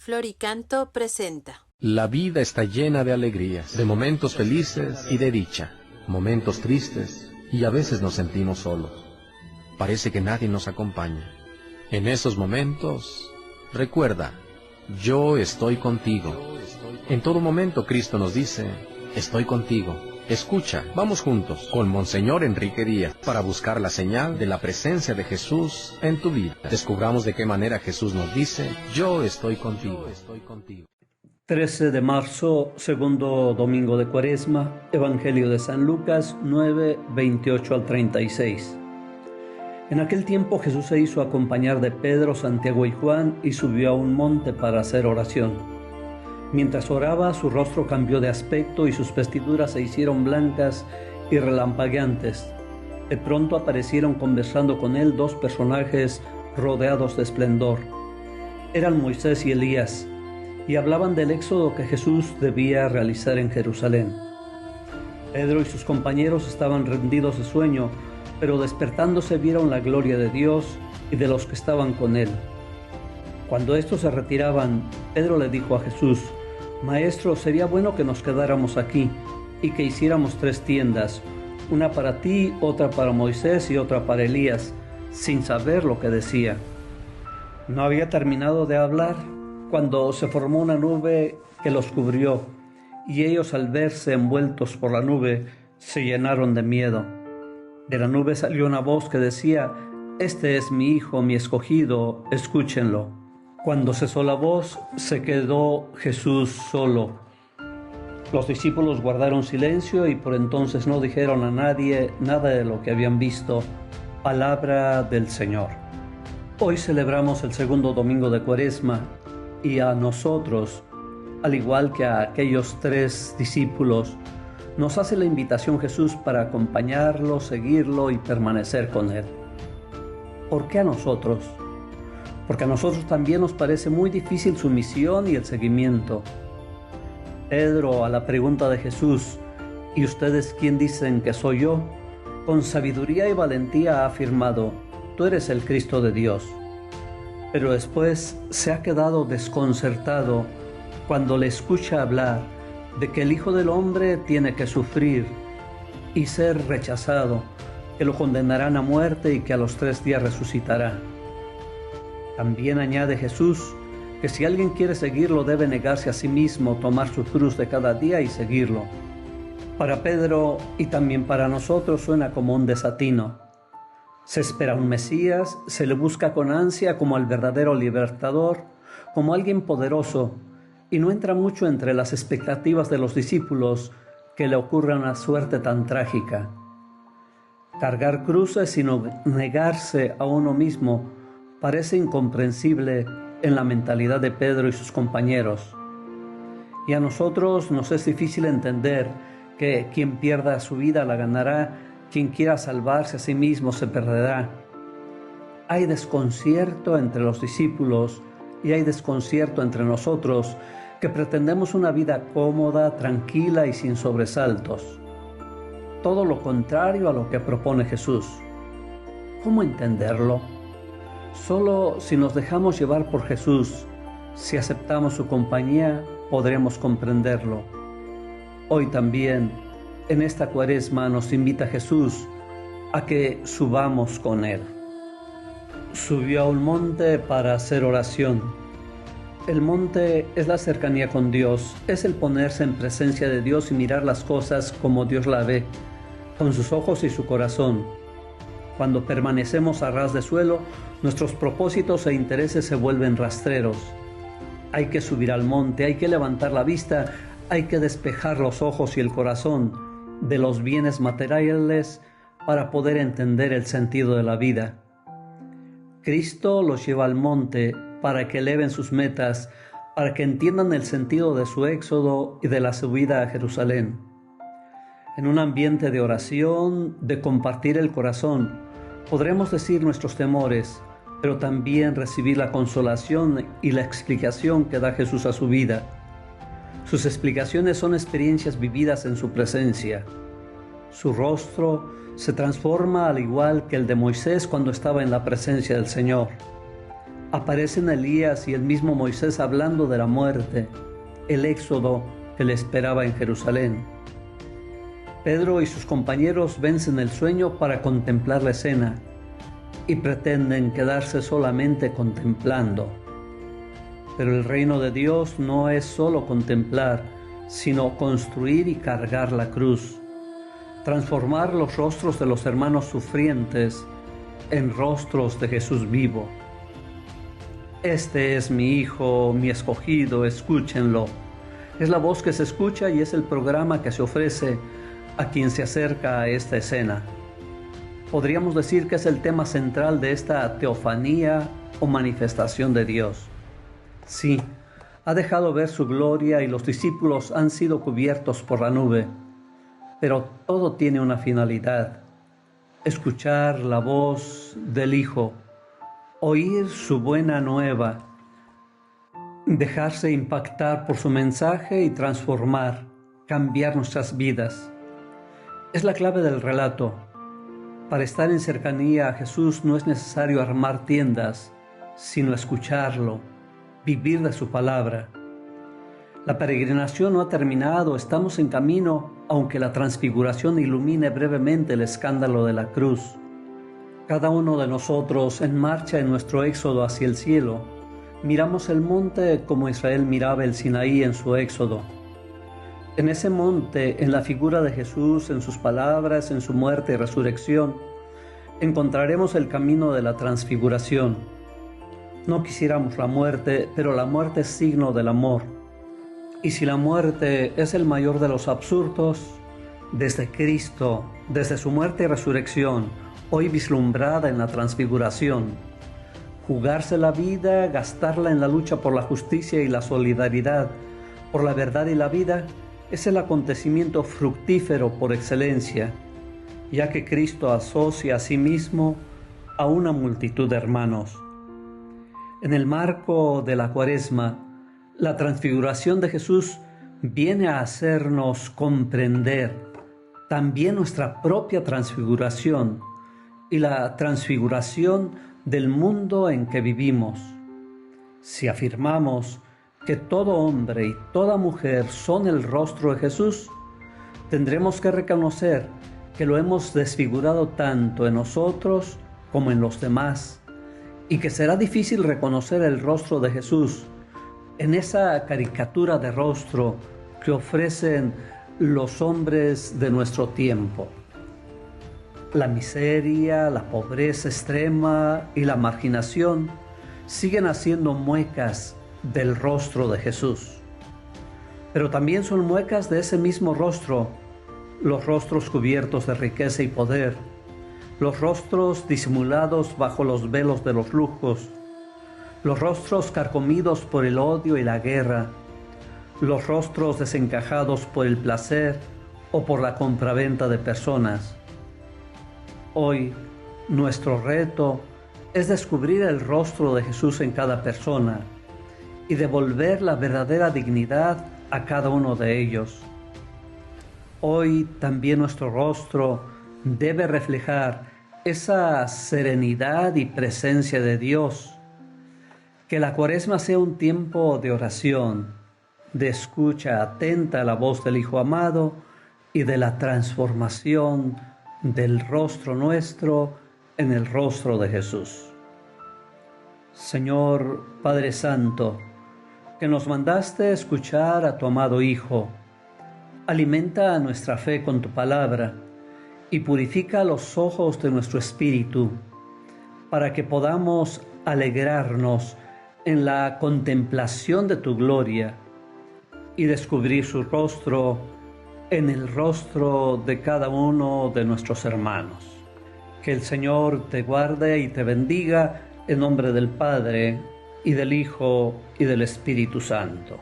Floricanto presenta. La vida está llena de alegrías, de momentos felices y de dicha, momentos tristes y a veces nos sentimos solos. Parece que nadie nos acompaña. En esos momentos, recuerda, yo estoy contigo. En todo momento Cristo nos dice, estoy contigo. Escucha, vamos juntos con Monseñor Enrique Díaz para buscar la señal de la presencia de Jesús en tu vida. Descubramos de qué manera Jesús nos dice, yo estoy contigo. 13 de marzo, segundo domingo de Cuaresma, Evangelio de San Lucas 9, 28 al 36. En aquel tiempo Jesús se hizo acompañar de Pedro, Santiago y Juan y subió a un monte para hacer oración. Mientras oraba, su rostro cambió de aspecto y sus vestiduras se hicieron blancas y relampagueantes. De pronto aparecieron conversando con él dos personajes rodeados de esplendor. Eran Moisés y Elías, y hablaban del éxodo que Jesús debía realizar en Jerusalén. Pedro y sus compañeros estaban rendidos de sueño, pero despertándose vieron la gloria de Dios y de los que estaban con él. Cuando estos se retiraban, Pedro le dijo a Jesús, «Maestro, sería bueno que nos quedáramos aquí y que hiciéramos 3 tiendas, una para ti, otra para Moisés y otra para Elías», sin saber lo que decía. No había terminado de hablar cuando se formó una nube que los cubrió, y ellos al verse envueltos por la nube se llenaron de miedo. De la nube salió una voz que decía, «Este es mi Hijo, mi escogido, escúchenlo». Cuando cesó la voz, se quedó Jesús solo. Los discípulos guardaron silencio y por entonces no dijeron a nadie nada de lo que habían visto. Palabra del Señor. Hoy celebramos el segundo domingo de Cuaresma y a nosotros, al igual que a aquellos 3 discípulos, nos hace la invitación Jesús para acompañarlo, seguirlo y permanecer con Él. ¿Por qué a nosotros? Porque a nosotros también nos parece muy difícil su misión y el seguimiento. Pedro, a la pregunta de Jesús, ¿y ustedes quién dicen que soy yo?, con sabiduría y valentía ha afirmado, tú eres el Cristo de Dios. Pero después se ha quedado desconcertado cuando le escucha hablar de que el Hijo del Hombre tiene que sufrir y ser rechazado, que lo condenarán a muerte y que a los 3 días resucitará. También añade Jesús que si alguien quiere seguirlo debe negarse a sí mismo, tomar su cruz de cada día y seguirlo. Para Pedro y también para nosotros suena como un desatino. Se espera un Mesías, se le busca con ansia como al verdadero libertador, como alguien poderoso, y no entra mucho entre las expectativas de los discípulos que le ocurra una suerte tan trágica. Cargar cruces sino negarse a uno mismo parece incomprensible en la mentalidad de Pedro y sus compañeros. Y a nosotros nos es difícil entender que quien pierda su vida la ganará, quien quiera salvarse a sí mismo se perderá. Hay desconcierto entre los discípulos y hay desconcierto entre nosotros que pretendemos una vida cómoda, tranquila y sin sobresaltos. Todo lo contrario a lo que propone Jesús. ¿Cómo entenderlo? Solo si nos dejamos llevar por Jesús, si aceptamos su compañía, podremos comprenderlo. Hoy también, en esta Cuaresma, nos invita Jesús a que subamos con Él. Subió a un monte para hacer oración. El monte es la cercanía con Dios, es el ponerse en presencia de Dios y mirar las cosas como Dios la ve, con sus ojos y su corazón. Cuando permanecemos a ras de suelo, nuestros propósitos e intereses se vuelven rastreros. Hay que subir al monte, hay que levantar la vista, hay que despejar los ojos y el corazón de los bienes materiales para poder entender el sentido de la vida. Cristo los lleva al monte para que eleven sus metas, para que entiendan el sentido de su éxodo y de la subida a Jerusalén. En un ambiente de oración, de compartir el corazón, podremos decir nuestros temores, pero también recibir la consolación y la explicación que da Jesús a su vida. Sus explicaciones son experiencias vividas en su presencia. Su rostro se transforma al igual que el de Moisés cuando estaba en la presencia del Señor. Aparecen Elías y el mismo Moisés hablando de la muerte, el éxodo que le esperaba en Jerusalén. Pedro y sus compañeros vencen el sueño para contemplar la escena y pretenden quedarse solamente contemplando. Pero el reino de Dios no es solo contemplar, sino construir y cargar la cruz, transformar los rostros de los hermanos sufrientes en rostros de Jesús vivo. Este es mi Hijo, mi escogido, escúchenlo. Es la voz que se escucha y es el programa que se ofrece a quien se acerca a esta escena. Podríamos decir que es el tema central de esta teofanía o manifestación de Dios. Sí, ha dejado ver su gloria y los discípulos han sido cubiertos por la nube, pero todo tiene una finalidad: escuchar la voz del Hijo, oír su buena nueva, dejarse impactar por su mensaje y transformar, cambiar nuestras vidas. Es la clave del relato. Para estar en cercanía a Jesús no es necesario armar tiendas, sino escucharlo, vivir de su palabra. La peregrinación no ha terminado, estamos en camino, aunque la transfiguración ilumine brevemente el escándalo de la cruz. Cada uno de nosotros en marcha en nuestro éxodo hacia el cielo, miramos el monte como Israel miraba el Sinaí en su éxodo. En ese monte, en la figura de Jesús, en sus palabras, en su muerte y resurrección, encontraremos el camino de la transfiguración. No quisiéramos la muerte, pero la muerte es signo del amor. Y si la muerte es el mayor de los absurdos, desde Cristo, desde su muerte y resurrección, hoy vislumbrada en la transfiguración, jugarse la vida, gastarla en la lucha por la justicia y la solidaridad, por la verdad y la vida, es el acontecimiento fructífero por excelencia, ya que Cristo asocia a sí mismo a una multitud de hermanos. En el marco de la Cuaresma, la transfiguración de Jesús viene a hacernos comprender también nuestra propia transfiguración y la transfiguración del mundo en que vivimos. Si afirmamos que todo hombre y toda mujer son el rostro de Jesús, tendremos que reconocer que lo hemos desfigurado tanto en nosotros como en los demás, y que será difícil reconocer el rostro de Jesús en esa caricatura de rostro que ofrecen los hombres de nuestro tiempo. La miseria, la pobreza extrema y la marginación siguen haciendo muecas del rostro de Jesús. Pero también son muecas de ese mismo rostro, los rostros cubiertos de riqueza y poder, los rostros disimulados bajo los velos de los lujos, los rostros carcomidos por el odio y la guerra, los rostros desencajados por el placer o por la compraventa de personas. Hoy, nuestro reto es descubrir el rostro de Jesús en cada persona y devolver la verdadera dignidad a cada uno de ellos. Hoy también nuestro rostro debe reflejar esa serenidad y presencia de Dios. Que la Cuaresma sea un tiempo de oración, de escucha atenta a la voz del Hijo amado y de la transformación del rostro nuestro en el rostro de Jesús. Señor Padre Santo, que nos mandaste escuchar a tu amado Hijo, alimenta nuestra fe con tu palabra y purifica los ojos de nuestro espíritu, para que podamos alegrarnos en la contemplación de tu gloria y descubrir su rostro en el rostro de cada uno de nuestros hermanos. Que el Señor te guarde y te bendiga en nombre del Padre, y del Hijo, y del Espíritu Santo.